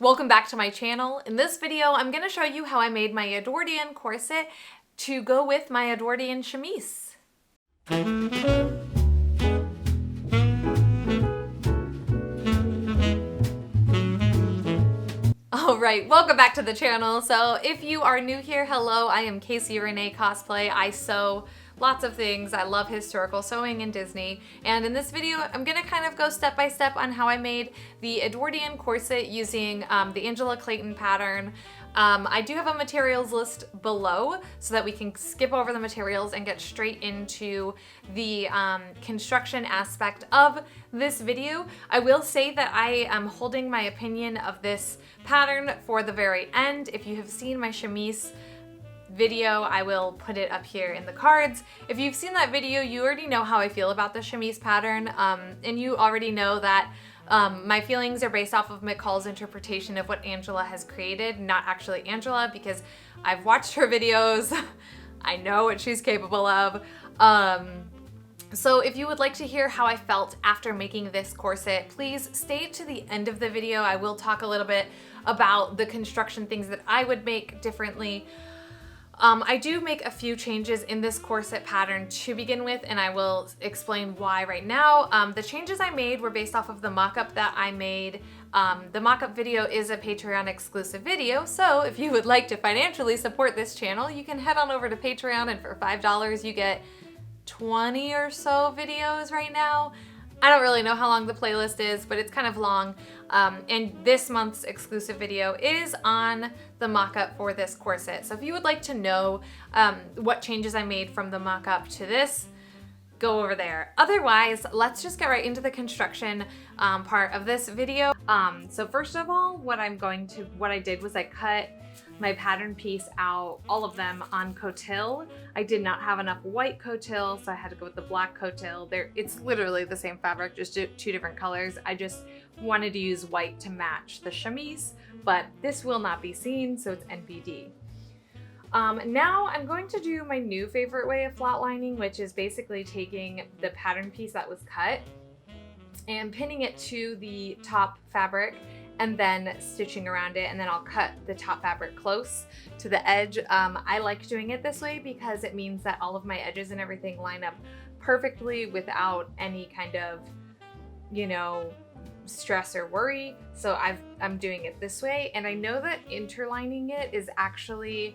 Welcome back to my channel. In this video, I'm going to show you how I made my Edwardian corset to go with my Edwardian chemise. Alright, welcome back to the channel. So if you are new here, hello, I am Casey Renee Cosplay. I sew lots of things. I love historical sewing and Disney. And in this video, I'm gonna kind of go step by step on how I made the Edwardian corset using the Angela Clayton pattern. I do have a materials list below so that we can skip over the materials and get straight into the construction aspect of this video. I will say that I am holding my opinion of this pattern for the very end. If you have seen my chemise video, I will put it up here in the cards. If you've seen that video, you already know how I feel about the chemise pattern, and you already know that my feelings are based off of McCall's interpretation of what Angela has created, not actually Angela, because I've watched her videos. I know what she's capable of. So if you would like to hear how I felt after making this corset, please stay to the end of the video. I will talk a little bit about the construction things that I would make differently. I do make a few changes in this corset pattern to begin with, and I will explain why right now. The changes I made were based off of the mock-up that I made. The mock-up video is a Patreon exclusive video, so if you would like to financially support this channel, you can head on over to Patreon, and for $5 you get 20 or so videos right now. I don't really know how long the playlist is, but it's kind of long. And this month's exclusive video is on the mock-up for this corset. So if you would like to know what changes I made from the mock-up to this, go over there. Otherwise, let's just get right into the construction part of this video. So first of all, what I did was I cut my pattern piece out, all of them, on cotil. I did not have enough white cotil, so I had to go with the black cotil. It's literally the same fabric, just two different colors. I just wanted to use white to match the chemise, but this will not be seen, so it's NBD. Now I'm going to do my new favorite way of flatlining, which is basically taking the pattern piece that was cut and pinning it to the top fabric and then stitching around it, and then I'll cut the top fabric close to the edge. I like doing it this way because it means that all of my edges and everything line up perfectly without any kind of, you know, stress or worry. So I'm doing it this way, and I know that interlining it is actually,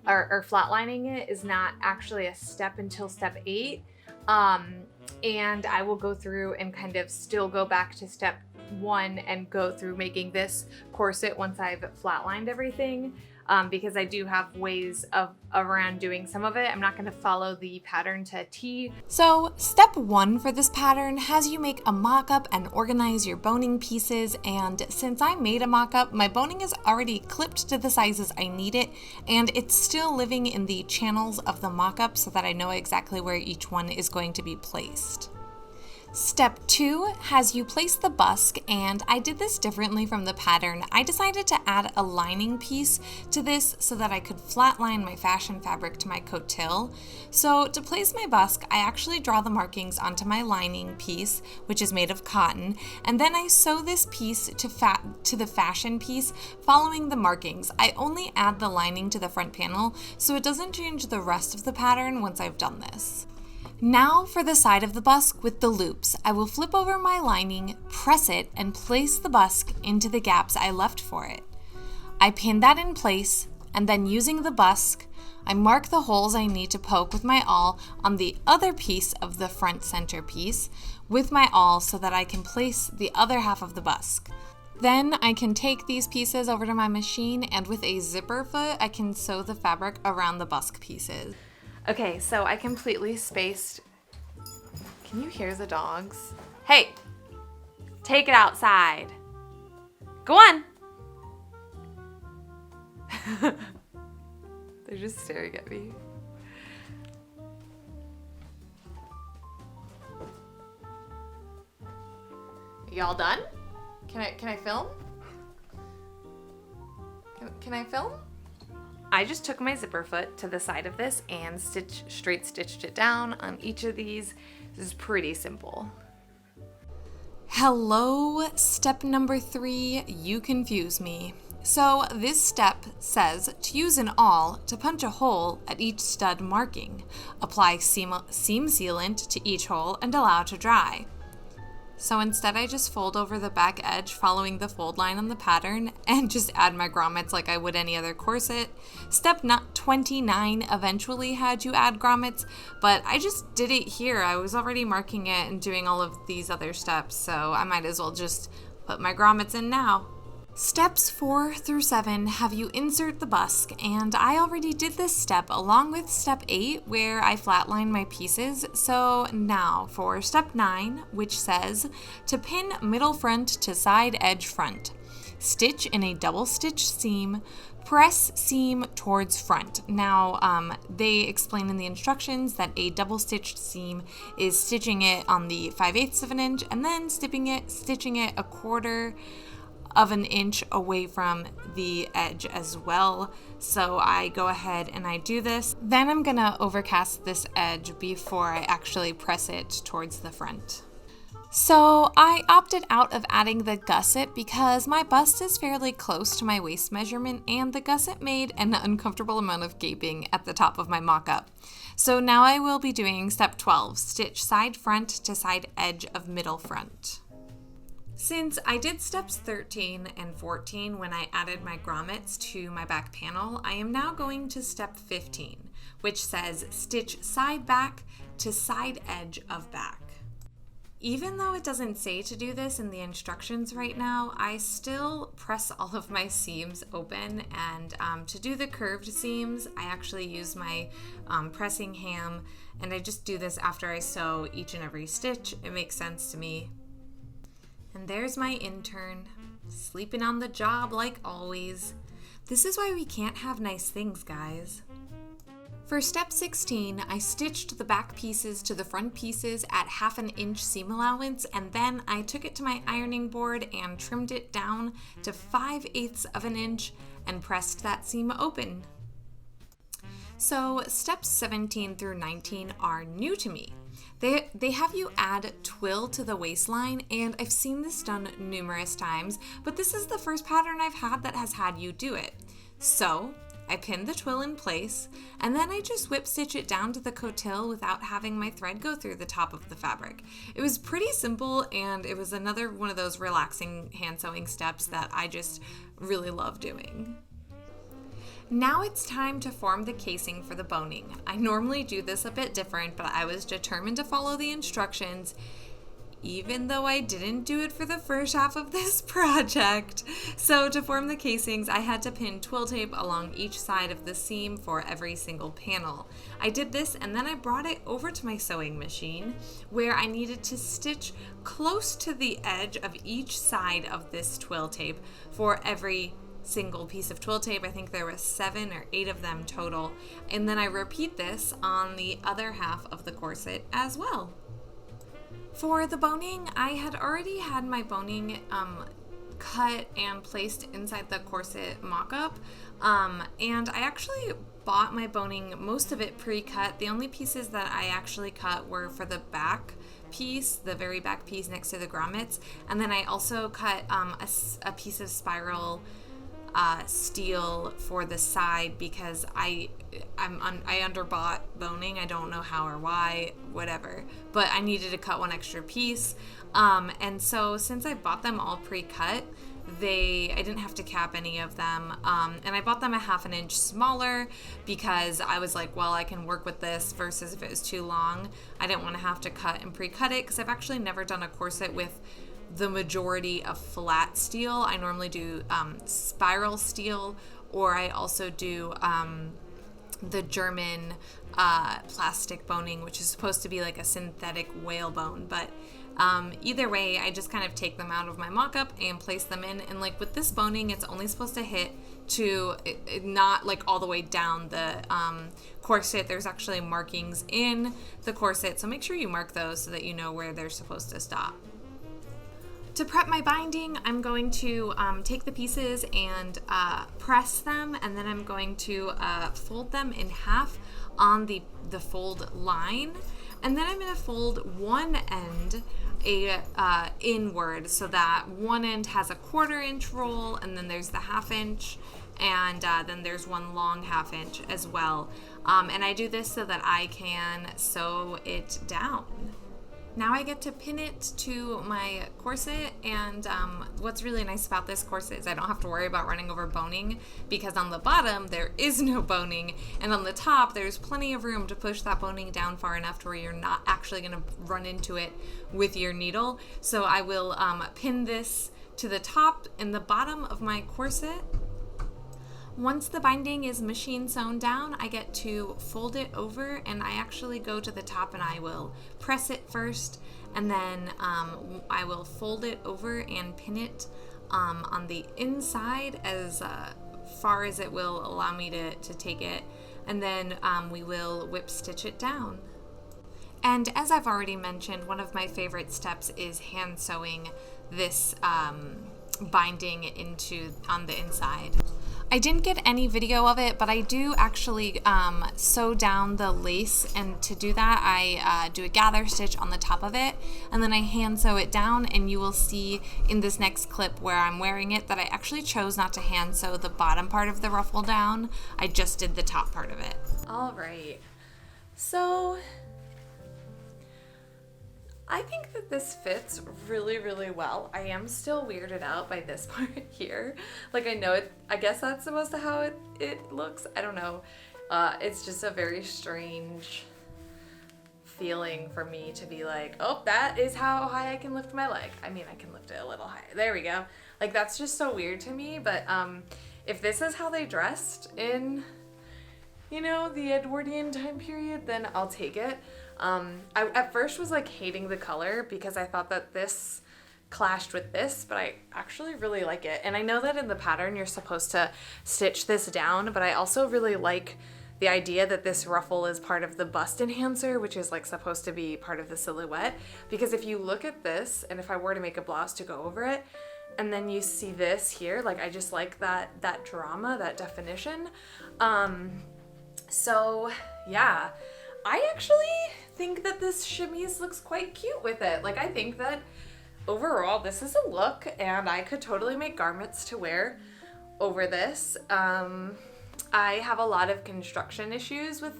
or flatlining it is not actually a step until step 8. And I will go through and kind of still go back to step 1 and go through making this corset once I've flatlined everything, because I do have ways around doing some of it. I'm not going to follow the pattern to a T. So step 1 for this pattern has you make a mock-up and organize your boning pieces, and since I made a mock-up, my boning is already clipped to the sizes I need it, and it's still living in the channels of the mock-up so that I know exactly where each one is going to be placed. Step 2 has you place the busk, and I did this differently from the pattern. I decided to add a lining piece to this so that I could flatline my fashion fabric to my cotil. So to place my busk, I actually draw the markings onto my lining piece, which is made of cotton, and then I sew this piece to the fashion piece following the markings. I only add the lining to the front panel so it doesn't change the rest of the pattern once I've done this. Now for the side of the busk with the loops. I will flip over my lining, press it, and place the busk into the gaps I left for it. I pin that in place, and then using the busk, I mark the holes I need to poke with my awl on the other piece of the front center piece with my awl so that I can place the other half of the busk. Then I can take these pieces over to my machine, and with a zipper foot, I can sew the fabric around the busk pieces. Okay, so I completely spaced. Can you hear the dogs? Hey, take it outside. Go on. They're just staring at me. Y'all done? Can I film? Can I film? I just took my zipper foot to the side of this and straight stitched it down on each of these. This is pretty simple. Hello, step number 3, you confuse me. So this step says to use an awl to punch a hole at each stud marking. Apply seam sealant to each hole and allow to dry. So instead I just fold over the back edge following the fold line on the pattern and just add my grommets like I would any other corset. Step 29 eventually had you add grommets, but I just did it here. I was already marking it and doing all of these other steps, so I might as well just put my grommets in now. Steps 4 through 7 have you insert the busk, and I already did this step along with step 8 where I flatline my pieces. So now for step 9, which says to pin middle front to side edge front. Stitch in a double stitch seam, press seam towards front. Now they explain in the instructions that a double stitched seam is stitching it on the 5/8 of an inch and then stitching it 1/4 of an inch away from the edge as well. So I go ahead and I do this. Then I'm gonna overcast this edge before I actually press it towards the front. So I opted out of adding the gusset because my bust is fairly close to my waist measurement and the gusset made an uncomfortable amount of gaping at the top of my mock-up. So now I will be doing step 12, stitch side front to side edge of middle front. Since I did steps 13 and 14 when I added my grommets to my back panel, I am now going to step 15, which says stitch side back to side edge of back. Even though it doesn't say to do this in the instructions right now, I still press all of my seams open, and to do the curved seams, I actually use my pressing ham, and I just do this after I sew each and every stitch. It makes sense to me. And there's my intern, sleeping on the job like always. This is why we can't have nice things, guys. For step 16, I stitched the back pieces to the front pieces at 1/2 inch seam allowance, and then I took it to my ironing board and trimmed it down to 5/8 of an inch and pressed that seam open. So steps 17 through 19 are new to me. They have you add twill to the waistline, and I've seen this done numerous times, but this is the first pattern I've had that has had you do it. So I pin the twill in place, and then I just whip stitch it down to the cotil without having my thread go through the top of the fabric. It was pretty simple, and it was another one of those relaxing hand sewing steps that I just really love doing. Now it's time to form the casing for the boning. I normally do this a bit different, but I was determined to follow the instructions, even though I didn't do it for the first half of this project. So to form the casings, I had to pin twill tape along each side of the seam for every single panel. I did this, and then I brought it over to my sewing machine where I needed to stitch close to the edge of each side of this twill tape for every single piece of twill tape. I think there were 7 or 8 of them total. And then I repeat this on the other half of the corset as well. For the boning, I had already had my boning cut and placed inside the corset mock-up. And I actually bought my boning, most of it pre-cut. The only pieces that I actually cut were for the back piece, the very back piece next to the grommets. And then I also cut a piece of spiral steel for the side because I underbought boning. I don't know how or why, whatever, but I needed to cut one extra piece, and so since I bought them all pre-cut, I didn't have to cap any of them, and I bought them 1/2 inch smaller because I was like, well, I can work with this versus if it was too long. I didn't want to have to cut and pre-cut it because I've actually never done a corset with the majority of flat steel. I normally do spiral steel, or I also do the German plastic boning, which is supposed to be like a synthetic whalebone. But either way, I just kind of take them out of my mock-up and place them in. And like with this boning, it's only supposed to hit to not like all the way down the corset. There's actually markings in the corset, so make sure you mark those so that you know where they're supposed to stop. To prep my binding, I'm going to take the pieces and press them, and then I'm going to fold them in half on the fold line. And then I'm going to fold one end inward so that one end has a 1/4 inch roll, and then there's the 1/2 inch, and then there's one long 1/2 inch as well. And I do this so that I can sew it down. Now I get to pin it to my corset, and what's really nice about this corset is I don't have to worry about running over boning, because on the bottom there is no boning, and on the top there's plenty of room to push that boning down far enough to where you're not actually going to run into it with your needle. So I will pin this to the top and the bottom of my corset. Once the binding is machine sewn down, I get to fold it over, and I actually go to the top and I will press it first, and then I will fold it over and pin it on the inside as far as it will allow me to take it, and then we will whip stitch it down. And as I've already mentioned, one of my favorite steps is hand sewing this binding on the inside. I didn't get any video of it, but I do actually sew down the lace, and to do that I do a gather stitch on the top of it, and then I hand sew it down, and you will see in this next clip where I'm wearing it that I actually chose not to hand sew the bottom part of the ruffle down. I just did the top part of it. All right, so I think that this fits really, really well. I am still weirded out by this part here. Like, I know it, I guess that's supposed to how it looks. I don't know. It's just a very strange feeling for me to be like, oh, that is how high I can lift my leg. I mean, I can lift it a little higher. There we go. Like, that's just so weird to me. But if this is how they dressed in, you know, the Edwardian time period, then I'll take it. I at first was like hating the color because I thought that this clashed with this, but I actually really like it. And I know that in the pattern you're supposed to stitch this down, but I also really like the idea that this ruffle is part of the bust enhancer, which is like supposed to be part of the silhouette. Because if you look at this, and if I were to make a blouse to go over it, and then you see this here, like I just like that drama, that definition. So yeah, I actually think that this chemise looks quite cute with it. Like, I think that overall this is a look, and I could totally make garments to wear over this. I have a lot of construction issues with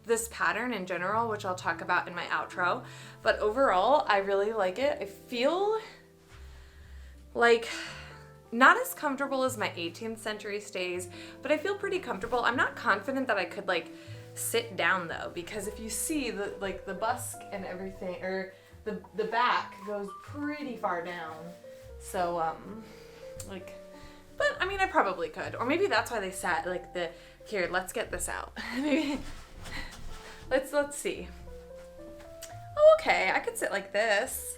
this pattern in general, which I'll talk about in my outro, but overall I really like it. I feel like not as comfortable as my 18th century stays, but I feel pretty comfortable. I'm not confident that I could like sit down though, because if you see the like the busk and everything, or the back goes pretty far down. So like, but I mean I probably could, or maybe that's why they sat like the here. Let's get this out. Maybe let's see. Oh, okay, I could sit like this,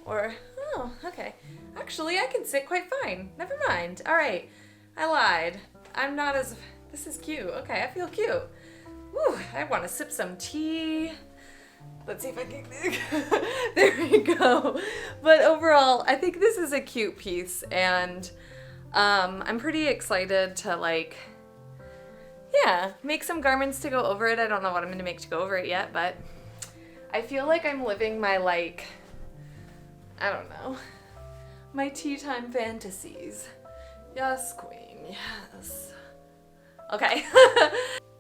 or oh, okay. Actually, I can sit quite fine. Never mind. All right, I lied. I'm not as. This is cute. Okay, I feel cute. Woo, I want to sip some tea. Let's see if I can. There we go. But overall, I think this is a cute piece, and I'm pretty excited to like, yeah, make some garments to go over it. I don't know what I'm gonna make to go over it yet, but I feel like I'm living my like, I don't know, my tea time fantasies. Yes, queen, yes. Okay.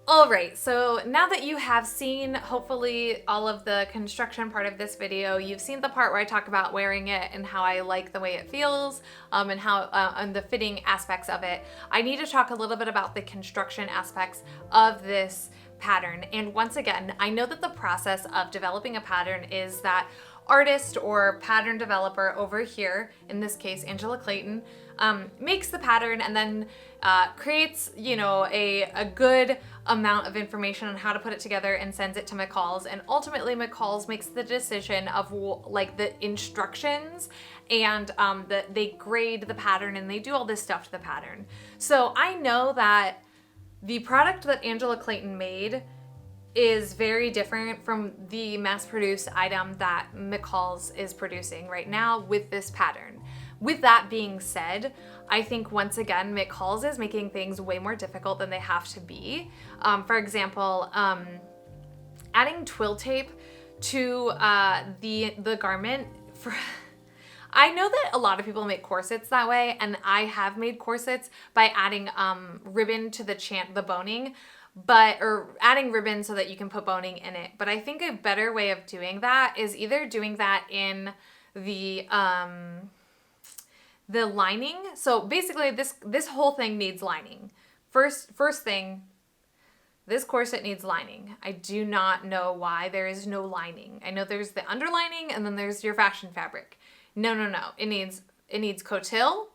All right, so now that you have seen, hopefully, all of the construction part of this video, you've seen the part where I talk about wearing it and how I like the way it feels, and how and the fitting aspects of it. I need to talk a little bit about the construction aspects of this pattern. And once again, I know that the process of developing a pattern is that artist or pattern developer over here, in this case Angela Clayton, makes the pattern and then creates, you know, a good amount of information on how to put it together and sends it to McCall's, and ultimately McCall's makes the decision of like the instructions, and they grade the pattern and they do all this stuff to the pattern. So I know that the product that Angela Clayton made is very different from the mass-produced item that McCall's is producing right now with this pattern. With that being said, I think once again McCall's is making things way more difficult than they have to be. For example, adding twill tape to the garment for I know that a lot of people make corsets that way, and I have made corsets by adding ribbon to the boning, or adding ribbon so that you can put boning in it. But I think a better way of doing that is either doing that in the lining. So basically this whole thing needs lining. First thing, this corset needs lining. I do not know why there is no lining. I know there's the underlining and then there's your fashion fabric. No. It needs coutil,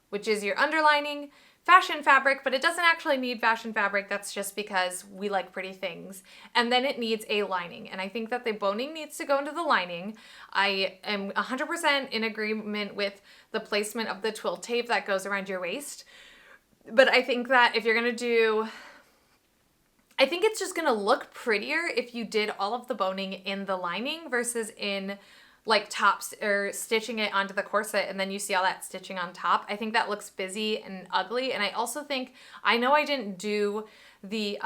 which is your underlining, fashion fabric, but it doesn't actually need fashion fabric. That's just because we like pretty things. And then it needs a lining. And I think that the boning needs to go into the lining. I am 100% in agreement with the placement of the twill tape that goes around your waist. But I think that if you're going to do... I think it's just going to look prettier if you did all of the boning in the lining versus in like tops or stitching it onto the corset and then you see all that stitching on top. I think that looks busy and ugly. And I also think, I know I didn't do the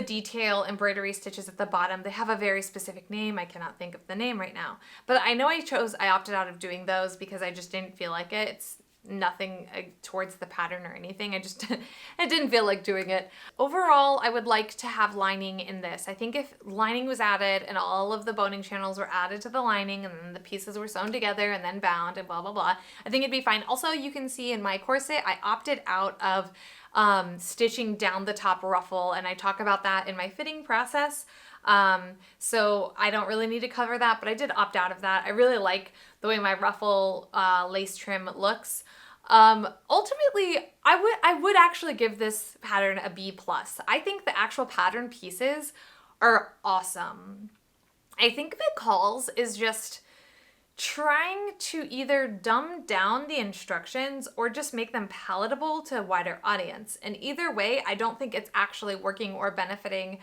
detail embroidery stitches at the bottom. They have a very specific name. I cannot think of the name right now. But I know I opted out of doing those because I just didn't feel like it. It's nothing towards the pattern or anything. I didn't feel like doing it. Overall, I would like to have lining in this. I think if lining was added and all of the boning channels were added to the lining and then the pieces were sewn together and then bound and blah, blah, blah, I think it'd be fine. Also, you can see in my corset, I opted out of stitching down the top ruffle, and I talk about that in my fitting process. So I don't really need to cover that, but I did opt out of that. I really like the way my ruffle lace trim looks. Ultimately, I would actually give this pattern a B+. I think the actual pattern pieces are awesome. I think McCall's is just trying to either dumb down the instructions or just make them palatable to a wider audience. And either way, I don't think it's actually working or benefiting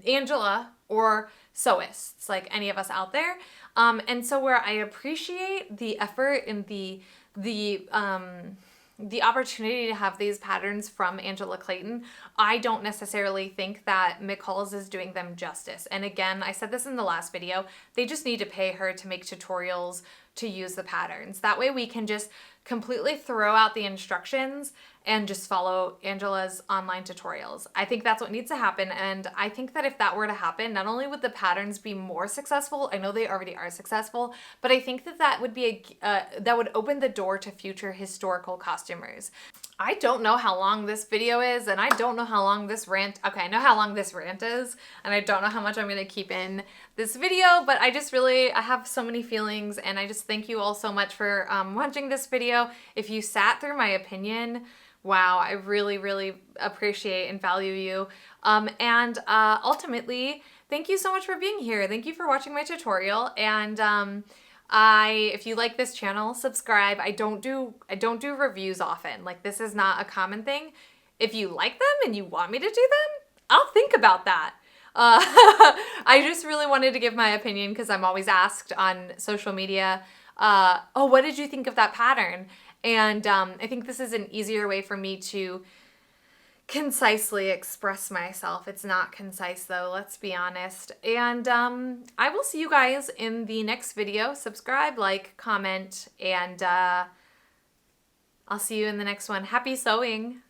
Angela or sewists, like any of us out there. And so where I appreciate the effort and the opportunity to have these patterns from Angela Clayton, I don't necessarily think that McCall's is doing them justice. And again, I said this in the last video, they just need to pay her to make tutorials to use the patterns. That way we can just completely throw out the instructions and just follow Angela's online tutorials. I think that's what needs to happen, and I think that if that were to happen, not only would the patterns be more successful, I know they already are successful, but I think that that would be that would open the door to future historical costumers. I don't know how long this video is, and I don't know how long this rant, okay, I know how long this rant is, and I don't know how much I'm gonna keep in this video, but I have so many feelings, and I just thank you all so much for watching this video. If you sat through my opinion, wow, I really, really appreciate and value you. Ultimately, thank you so much for being here. Thank you for watching my tutorial, and if you like this channel, subscribe. I don't do reviews often. Like, this is not a common thing. If you like them and you want me to do them, I'll think about that. I just really wanted to give my opinion because I'm always asked on social media, oh, what did you think of that pattern? And I think this is an easier way for me to concisely express myself. It's not concise though, let's be honest. And I will see you guys in the next video. Subscribe, like, comment, and I'll see you in the next one. Happy sewing!